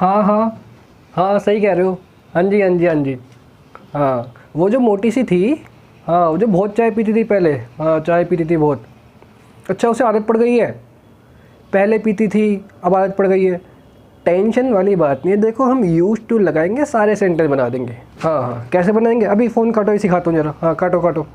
हाँ हाँ। हाँ सही कह रहे हो। हाँ जी हाँ जी हाँ जी। हाँ वो जो मोटी सी थी। हाँ वो जो बहुत चाय पीती थी पहले। हाँ चाय पीती थी बहुत। अच्छा उसे आदत पड़ गई है। पहले पीती थी अब आदत पड़ गई है। टेंशन वाली बात नहीं है, देखो हम यूज टू लगाएंगे सारे सेंटेंस बना देंगे। हाँ हाँ कैसे बनाएंगे, अभी फ़ोन काटो, ही सिखाता हूँ जरा। हाँ काटो काटो।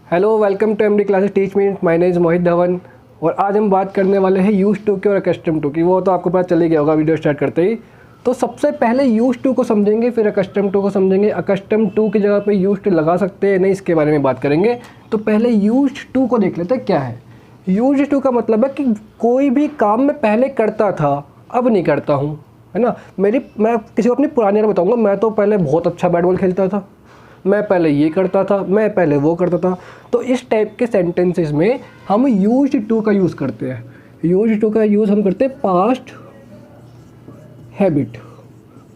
Hello welcome to MD classes teach me, my name is Mohit Dhawan. और आज हम बात करने वाले हैं यूज टू की और अकस्टम टू की। वो तो आपको पता चल ही गया होगा वीडियो स्टार्ट करते ही। तो सबसे पहले यूज टू को समझेंगे, फिर अकस्टम टू को समझेंगे। अकस्टम टू की जगह पे यूज टू लगा सकते हैं नहीं, इसके बारे में बात करेंगे। तो पहले यूज टू को देख लेते हैं क्या है। यूज टू का मतलब है कि कोई भी काम मैं पहले करता था अब नहीं करता हूँ, है ना। मैं किसी को अपनी पुरानी याद बताऊँगा। मैं तो पहले बहुत अच्छा बैट बॉल खेलता था, मैं पहले ये करता था, मैं पहले वो करता था। तो इस टाइप के सेंटेंसेस में हम यूज्ड टू का यूज़ करते हैं। यूज्ड टू का यूज़ हम करते हैं पास्ट हैबिट,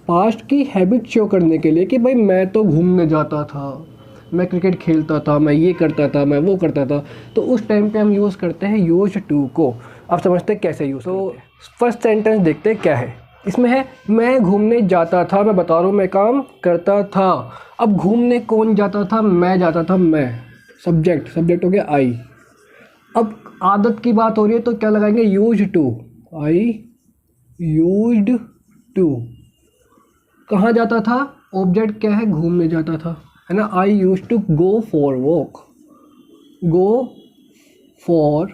पास्ट की हैबिट शो करने के लिए कि भाई मैं तो घूमने जाता था, मैं क्रिकेट खेलता था, मैं ये करता था, मैं वो करता था। तो उस टाइम पे हम यूज़ करते हैं यूज्ड टू को। अब समझते हैं कैसे यूज़। तो फर्स्ट सेंटेंस देखते हैं क्या है। इसमें है मैं घूमने जाता था, मैं बता रहा हूँ मैं काम करता था। अब घूमने कौन जाता था, मैं जाता था। मैं सब्जेक्ट, सब्जेक्ट हो गया आई। अब आदत की बात हो रही है तो क्या लगाएंगे, used to. I used to. कहाँ जाता था, ऑब्जेक्ट क्या है, घूमने जाता था, है ना। I used to go for walk, go for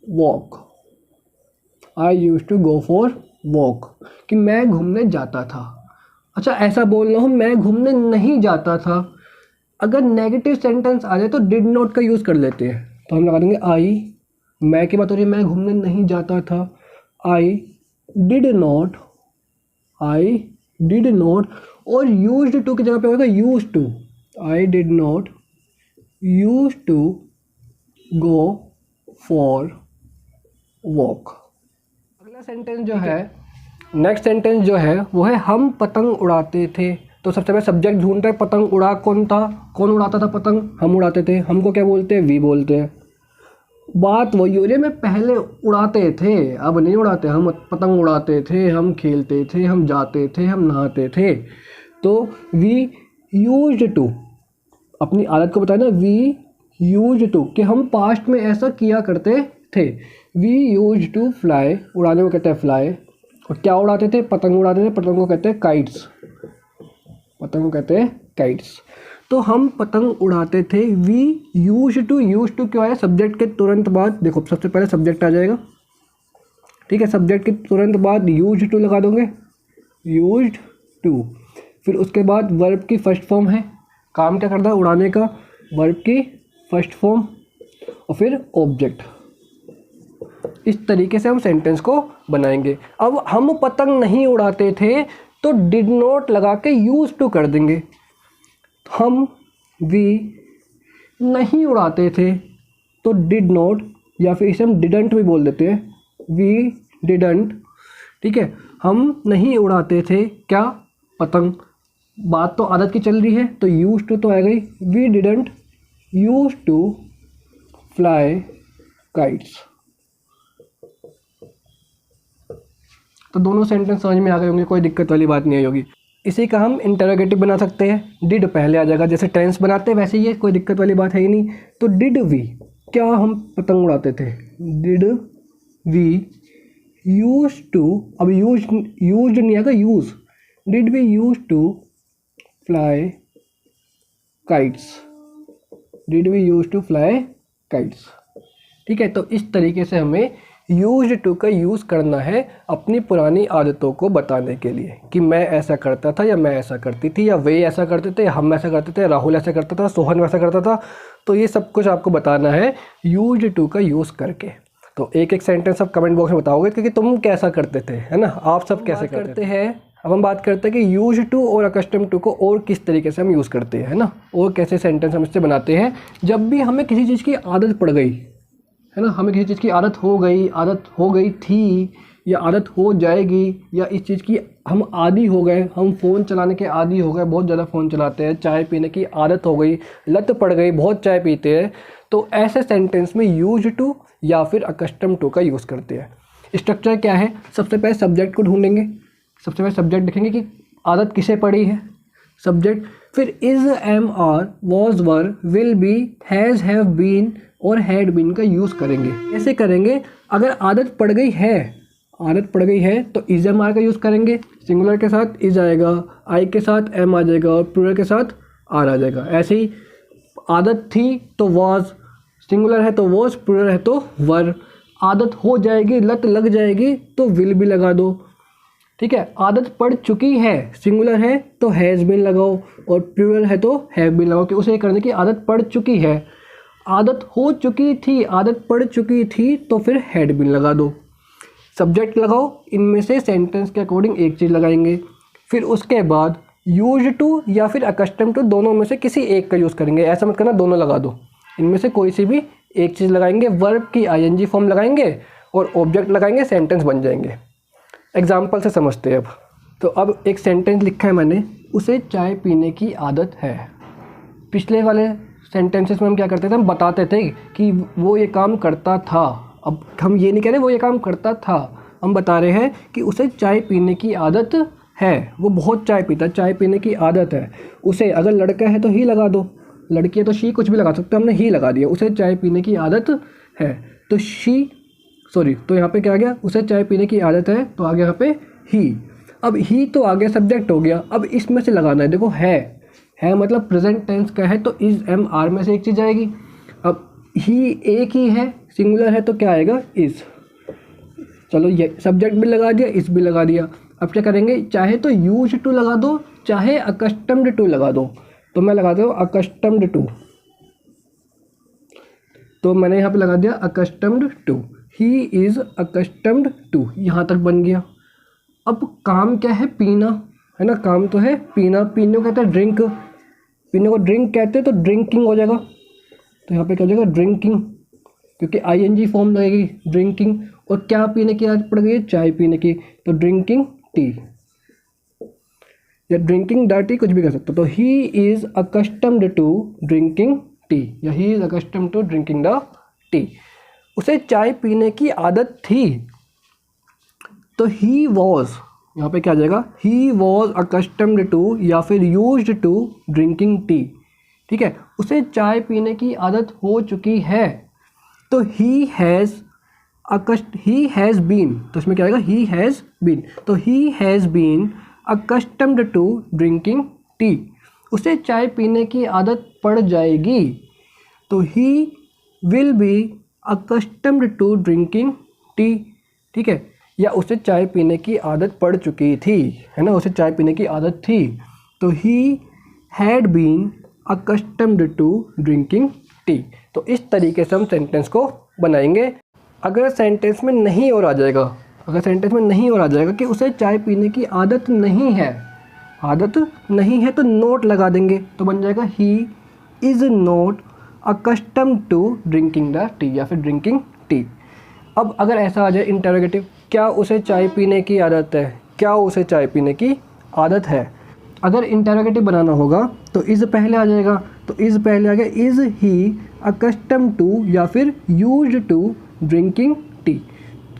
walk. I used to go for walk कि मैं घूमने जाता था। अच्छा ऐसा बोलना हो मैं घूमने नहीं जाता था। अगर नेगेटिव सेंटेंस आ जाए तो डिड नॉट का यूज़ कर लेते हैं। तो हम लगा देंगे आई, मैं की बात हो रही है, मैं घूमने नहीं जाता था। I did not, I did not. और यूज्ड टू की जगह पे होगा use to. I did not use to go for walk. अगला सेंटेंस जो है, नेक्स्ट सेंटेंस जो है वो है हम पतंग उड़ाते थे। तो सबसे पहले सब्जेक्ट ढूंढते हैं, पतंग उड़ा कौन था, कौन उड़ाता था पतंग, हम उड़ाते थे। हमको क्या बोलते हैं, वी बोलते हैं। बात वही हो रही है, मैं पहले उड़ाते थे अब नहीं उड़ाते। हम पतंग उड़ाते थे, हम खेलते थे, हम जाते थे, हम नहाते थे। तो वी यूज्ड टू, अपनी आदत को बताया ना, वी यूज्ड टू कि हम पास्ट में ऐसा किया करते थे। वी यूज्ड टू फ्लाई, उड़ाने को कहते हैं फ्लाई। और क्या उड़ाते थे, पतंग उड़ाते थे। पतंग को कहते हैं काइट्स, पतंग को कहते हैं काइट्स। तो हम पतंग उड़ाते थे। We use to, use to क्यों आया, सब्जेक्ट के तुरंत बाद। देखो सबसे पहले सब्जेक्ट आ जाएगा, ठीक है। सब्जेक्ट के तुरंत बाद यूज टू लगा दोगे, यूज्ड टू। फिर उसके बाद वर्ब की फर्स्ट फॉर्म है, काम क्या करता है, उड़ाने का, वर्ब की फर्स्ट फॉर्म। और फिर ऑब्जेक्ट। इस तरीके से हम सेंटेंस को बनाएंगे। अब हम पतंग नहीं उड़ाते थे तो डिड नॉट लगा के यूज टू कर देंगे। हम वी नहीं उड़ाते थे तो डिड नॉट, या फिर इसे हम डिडंट भी बोल देते हैं, वी डिडंट, ठीक है। हम नहीं उड़ाते थे क्या, पतंग। बात तो आदत की चल रही है तो यूज टू तो आ गई। We didn't use to fly kites. तो दोनों सेंटेंस समझ में आ गए होंगे, कोई दिक्कत वाली बात नहीं आई होगी। इसी का हम इंटरोगेटिव बना सकते हैं, डिड पहले आ जाएगा, जैसे टेंस बनाते हैं वैसे ही है, कोई दिक्कत वाली बात है ही नहीं। तो डिड वी, क्या हम पतंग उड़ाते थे, डिड वी यूज टू। अब यूज नहीं आएगा, use. Did we use to fly kites, did we use to fly kites, ठीक है। तो इस तरीके से हमें यूज्ड टू का यूज़ करना है अपनी पुरानी आदतों को बताने के लिए कि मैं ऐसा करता था, या मैं ऐसा करती थी, या वे ऐसा करते थे, हम ऐसा करते थे, राहुल ऐसा करता था, सोहन वैसा करता था। तो ये सब कुछ आपको बताना है यूज्ड टू का यूज़ करके। तो एक एक सेंटेंस आप कमेंट बॉक्स में बताओगे कि तुम कैसा करते थे, है ना, आप सब कैसे करते हैं। अब हम बात करते हैं कि यूज टू और अकस्टम टू को और किस तरीके से हम यूज़ करते हैं, है ना, और कैसे सेंटेंस हम इससे बनाते हैं। जब भी हमें किसी चीज़ की आदत पड़ गई, है ना, हमें किसी चीज़ की आदत हो गई थी, या आदत हो जाएगी, या इस चीज़ की हम आदी हो गए, हम फ़ोन चलाने के आदी हो गए, बहुत ज़्यादा फ़ोन चलाते हैं, चाय पीने की आदत हो गई, लत पड़ गई, बहुत चाय पीते हैं। तो ऐसे सेंटेंस में यूज्ड टू या फिर अकस्टम टू का यूज़ करते हैं। स्ट्रक्चर क्या है, सबसे पहले सब्जेक्ट को ढूंढेंगे, सबसे पहले सब्जेक्ट देखेंगे कि आदत किसे पड़ी है, सब्जेक्ट, फिर is, am, are, was, were, will be, has, have been और हैड बीन का यूज़ करेंगे। ऐसे करेंगे, अगर आदत पड़ गई है तो इज़ एम आर का यूज़ करेंगे, सिंगुलर के साथ इज़ आएगा, आई के साथ एम आ जाएगा और प्लूरल के साथ आर आ जाएगा। ऐसे ही आदत थी तो वॉज, सिंगुलर है तो वॉज, प्लूरल है तो वर। आदत हो जाएगी, लत लग जाएगी तो विल भी लगा दो, ठीक है। आदत पड़ चुकी है, सिंगुलर है तो हैज़ बीन लगाओ और प्लूरल है तो हैव बीन लगाओ, कि उसे करने की आदत पड़ चुकी है। आदत हो चुकी थी, आदत पड़ चुकी थी तो फिर हैड बीन लगा दो। सब्जेक्ट लगाओ, इनमें से सेंटेंस के अकॉर्डिंग एक चीज़ लगाएंगे। फिर उसके बाद यूज्ड टू या फिर अकस्टम टू, दोनों में से किसी एक का यूज़ करेंगे। ऐसा मत करना दोनों लगा दो, इनमें से कोई सी भी एक चीज़ लगाएंगे। वर्ब की आईएनजी फॉर्म लगाएंगे और ऑब्जेक्ट लगाएंगे, सेंटेंस बन जाएंगे। एग्जाम्पल से समझते हैं अब। तो अब एक सेंटेंस लिखा है मैंने, उसे चाय पीने की आदत है। पिछले वाले सेंटेंसेस में हम क्या करते थे, हम बताते थे कि वो ये काम करता था। अब हम ये नहीं कह रहे वो ये काम करता था, हम बता रहे हैं कि उसे चाय पीने की आदत है, वो बहुत चाय पीता, चाय पीने की आदत है उसे। अगर लड़का है तो ही लगा दो, लड़की है तो शी, कुछ भी लगा सकते हो, हमने ही लगा दिया। उसे चाय पीने की आदत है तो तो यहाँ पे क्या आ गया, उसे चाय पीने की आदत है तो आ गया यहाँ पे ही। अब ही तो आ गया, सब्जेक्ट हो गया। अब इसमें से लगाना है, देखो है मतलब प्रेजेंट टेंस का है तो इज़, एम, आर में से एक चीज़ आएगी। अब ही एक ही है, सिंगुलर है तो क्या आएगा, इज़। चलो ये सब्जेक्ट भी लगा दिया, इस भी लगा दिया। अब क्या करेंगे, चाहे तो यूज्ड टू लगा दो, चाहे अकस्टम्ड टू लगा दो। तो मैं लगाता हूँ अकस्टम्ड टू, तो मैंने यहाँ पे लगा दिया accustomed to. He is accustomed to, यहाँ तक बन गया। अब काम क्या है, पीना है ना, काम तो है पीना। पीने को कहते हैं ड्रिंक, पीने को ड्रिंक कहते हैं तो ड्रिंकिंग हो जाएगा। तो यहाँ पे क्या हो जाएगा, ड्रिंकिंग, क्योंकि आईएनजी फॉर्म लगेगी, ड्रिंकिंग। और क्या पीने की आदत पड़ गई है, चाय पीने की, तो ड्रिंकिंग टी या ड्रिंकिंग द टी, कुछ भी कर सकते हो। तो he is accustomed to drinking tea या he is accustomed to drinking the tea. उसे चाय पीने की आदत थी तो ही वॉज, यहाँ पे क्या आ जाएगा, ही वॉज अकस्टम्ड टू या फिर यूज्ड टू ड्रिंकिंग टी, ठीक है। उसे चाय पीने की आदत हो चुकी है तो ही हैज़ बीन, तो इसमें क्या आएगा, ही हैज़ बीन। तो he has been accustomed to drinking tea. उसे चाय पीने की आदत पड़ जाएगी तो he will be accustomed to drinking tea, ठीक है। या उसे चाय पीने की आदत पड़ चुकी थी, है ना, उसे चाय पीने की आदत थी तो he had been accustomed to drinking tea. तो इस तरीके से हम सेंटेंस को बनाएंगे। अगर सेंटेंस में नहीं और आ जाएगा, कि उसे चाय पीने की आदत नहीं है तो नोट लगा देंगे, तो बन जाएगा he is not accustomed to drinking the tea या फिर ड्रिंकिंग टी। अब अगर ऐसा आ जाए इंटरोगेटिव, क्या उसे चाय पीने की आदत है, क्या उसे चाय पीने की आदत है। अगर इंटरोगेटिव बनाना होगा तो इज़ पहले आ जाएगा, तो इज़ पहले आ गया, इज़ ही अकस्टम्ड टू या फिर यूज्ड टू ड्रिंकिंग टी,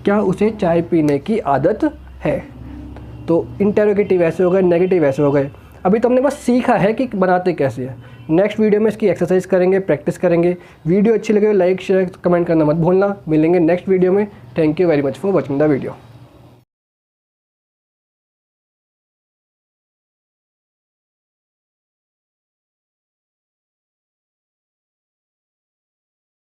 क्या उसे चाय पीने की आदत है। तो इंटरोगेटिव ऐसे हो गए, नेगेटिव ऐसे हो गए। अभी तो हमने बस सीखा है कि बनाते कैसे हैं। नेक्स्ट वीडियो में इसकी एक्सरसाइज करेंगे, प्रैक्टिस करेंगे। वीडियो अच्छी लगे लाइक शेयर कमेंट करना मत भूलना। मिलेंगे नेक्स्ट वीडियो में। Thank you very much for watching the video.